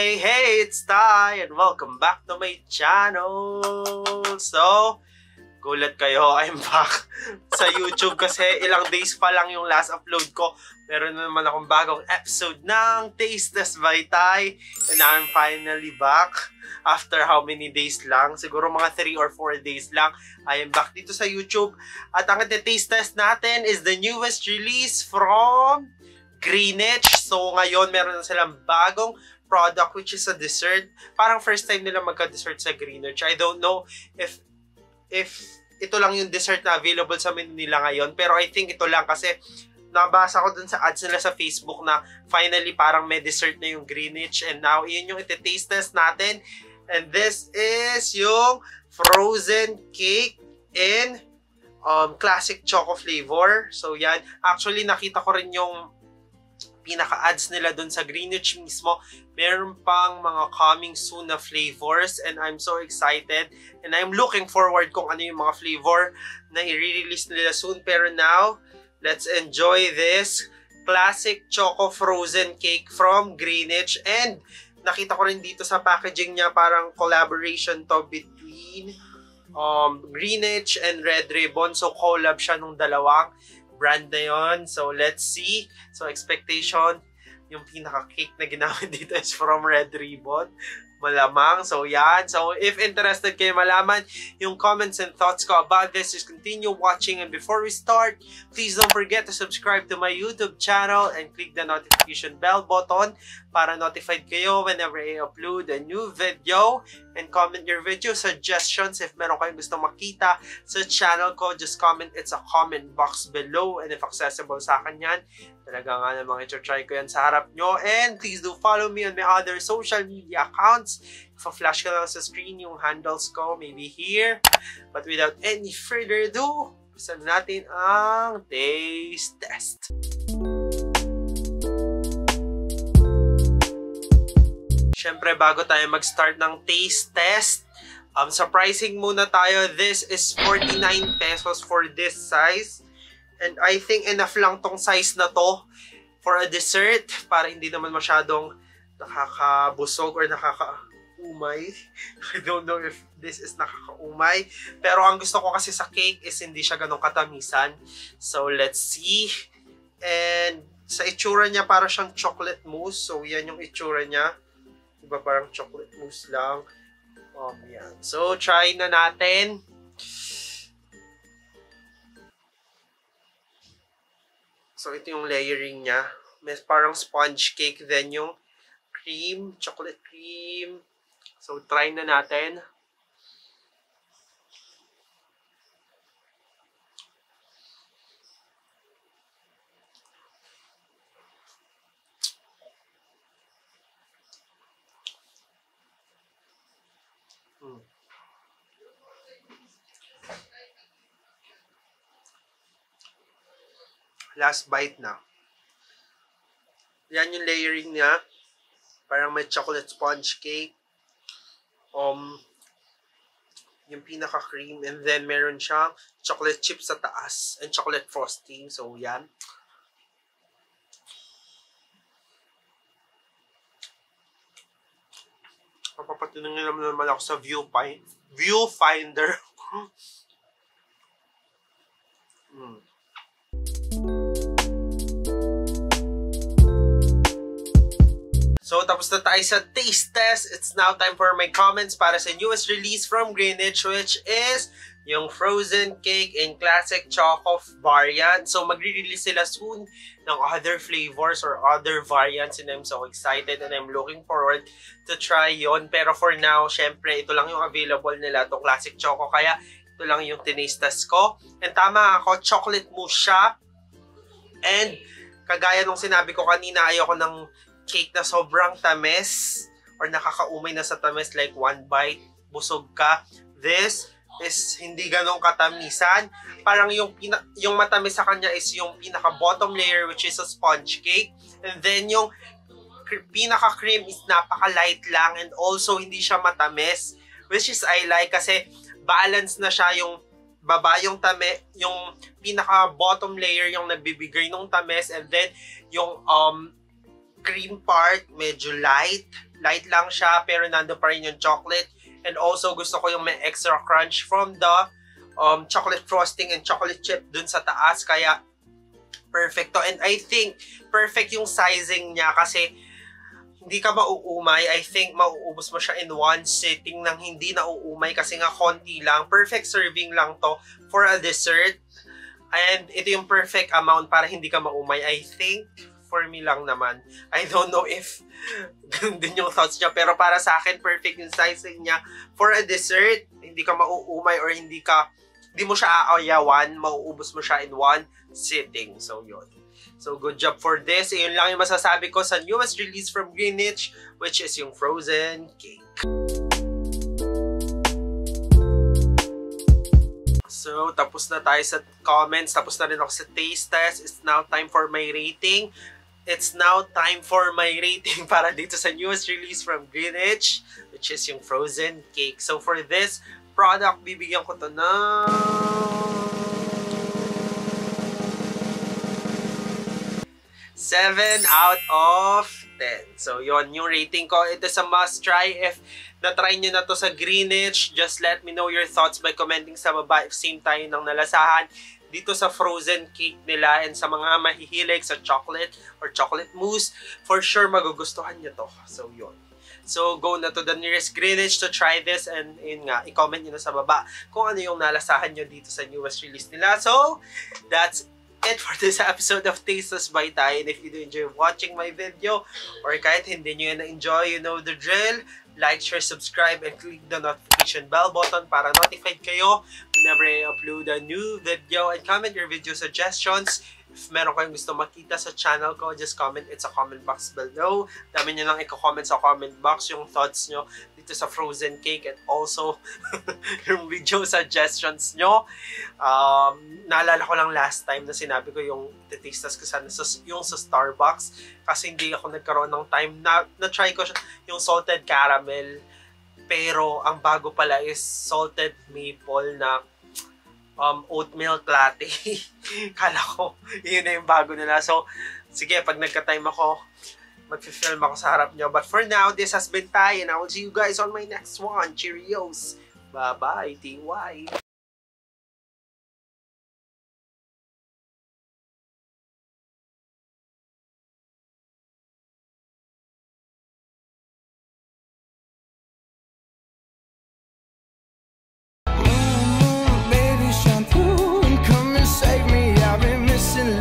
Hey, it's Ty and welcome back to my channel. So, gulat kayo, I'm back sa YouTube kasi ilang days pa lang yung last upload ko. Meron na naman akong bagong episode ng Taste Test by Ty and I'm finally back after how many days lang? Siguro mga 3 or 4 days lang. I am back dito sa YouTube at ang taste test natin is the newest release from Greenwich. So, ngayon meron na silang bagong product which is a dessert. Parang first time nila magka-dessert sa Greenwich. I don't know if ito lang yung dessert na available sa menu nila ngayon. Pero I think ito lang kasi nabasa ko dun sa ads nila sa Facebook na finally parang may dessert na yung Greenwich. And now, yun yung iti-taste test natin. And this is yung frozen cake in classic choco flavor. So, yan. Actually, nakita ko rin yung pinaka-ads nila dun sa Greenwich mismo. Meron pang mga coming soon na flavors and I'm so excited and I'm looking forward kung ano yung mga flavor na i-release nila soon. Pero now, let's enjoy this classic choco frozen cake from Greenwich. And nakita ko rin dito sa packaging niya parang collaboration to between Greenwich and Red Ribbon. So collab siya nung dalawang brand na yun. So let's see. So expectation, yung pinaka-cake na ginamit dito is from Red Ribbon. Malamang. So yan. So if interested kayo malaman yung comments and thoughts ko about this, just continue watching. And before we start, please don't forget to subscribe to my YouTube channel and click the notification bell button para notified kayo whenever I upload a new video. And comment your video suggestions if meron kayong gusto makita sa channel ko. Just comment. It's a comment box below. And if accessible sa akin yan, talaga nga namang ito-try ko yan sa harap nyo. And please do follow me on my other social media accounts. If-flash ka lang sa screen yung handles ko, maybe here. But without any further ado, gusto natin ang taste test. Siyempre, bago tayo mag-start ng taste test, surprising muna tayo. This is 49 pesos for this size. And I think enough lang tong size na to for a dessert para hindi naman masyadong nakakabusog or nakakaumay. I don't know if this is nakakaumay. Pero ang gusto ko kasi sa cake is hindi siya ganun katamisan. So let's see. And sa itsura niya para siyang chocolate mousse. So yan yung itsura niya. Diba parang chocolate mousse lang. Yan. So try na natin. So, ito yung layering niya. May parang sponge cake. Then, yung cream, chocolate cream. So, try na natin. Last bite na. Yan yung layering niya. Parang may chocolate sponge cake. Yung pinaka-cream. And then, meron siyang chocolate chips sa taas. And chocolate frosting. So, yan. Papapatunong naman ako sa viewfinder. So, tapos na tayo sa taste test. It's now time for my comments para sa newest release from Greenwich, which is yung frozen cake in classic choco variant. So, magre-release sila soon ng other flavors or other variants and I'm so excited and I'm looking forward to try yon. Pero for now, syempre, ito lang yung available nila, itong classic choco. Kaya, ito lang yung tinaste test ko. And tama ako, chocolate mousse siya. And, kagaya nung sinabi ko kanina, ayoko ng cake na sobrang tamis or nakakaumay na sa tamis, like one bite, busog ka. This is hindi ganong katamisan. Parang yung matamis sa kanya is yung pinaka bottom layer which is a sponge cake. And then yung pinaka cream is napaka light lang and also hindi siya matamis, which is I like kasi balance na siya, yung baba yung pinaka bottom layer yung nagbibigay ng tamis and then yung cream part medyo light Light lang siya, pero nando pa rin yung chocolate. And also, gusto ko yung may extra crunch from the chocolate frosting and chocolate chip dun sa taas. Kaya, perfecto. And I think, perfect yung sizing niya kasi hindi ka mauumay. I think mauubos mo siya in one sitting nang hindi nauumay kasi nga konti lang. Perfect serving lang to for a dessert. And ito yung perfect amount para hindi ka maumay. I think, for me lang naman. I don't know if ganun din yung thoughts niya. Pero para sa akin, perfect yung sizing niya. For a dessert, hindi ka mauumay or hindi mo siya aayawan. Mauubos mo siya in one sitting. So, yun. So, good job for this. Yun lang yung masasabi ko sa newest release from Greenwich, which is yung frozen cake. So, tapos na tayo sa comments. Tapos na rin ako sa taste test. It's now time for my rating. It's now time for my rating para dito sa newest release from Greenwich, which is yung frozen cake. So, for this product, bibigyan ko to ng 7 out of 10. So, yon yung rating ko. It is a must try. If na-try nyo na to sa Greenwich, just let me know your thoughts by commenting sa baba if same tayo ng nalasahan dito sa frozen cake nila. And sa mga mahihilig sa chocolate or chocolate mousse, for sure magugustuhan nyo to. So, yun. So, go na to the nearest Greenwich to try this and yun nga, i-comment nyo na sa baba kung ano yung nalasahan nyo dito sa newest release nila. So, that's it for this episode of Tasteless by Tay. And if you do enjoy watching my video or kahit hindi nyo na-enjoy, you know the drill. Like, share, subscribe, and click the notification bell button para notified kayo whenever I upload a new video. And comment your video suggestions. If meron kayong gusto makita sa channel ko, just comment it sa comment box below. Dami nyo lang i-comment sa comment box yung thoughts nyo dito sa frozen cake and also yung video suggestions nyo. Naalala ko lang last time na sinabi ko yung taste test ko sana yung sa Starbucks kasi hindi ako nagkaroon ng time na try ko yung salted caramel, pero ang bago pala is salted maple na oat milk latte. Kala ko yun na yung bago nila. So sige, pag nagka-time ako, mag-film ako sa harap nyo. But for now, this has been Tay and I will see you guys on my next one. Cheerios! Bye-bye, TY!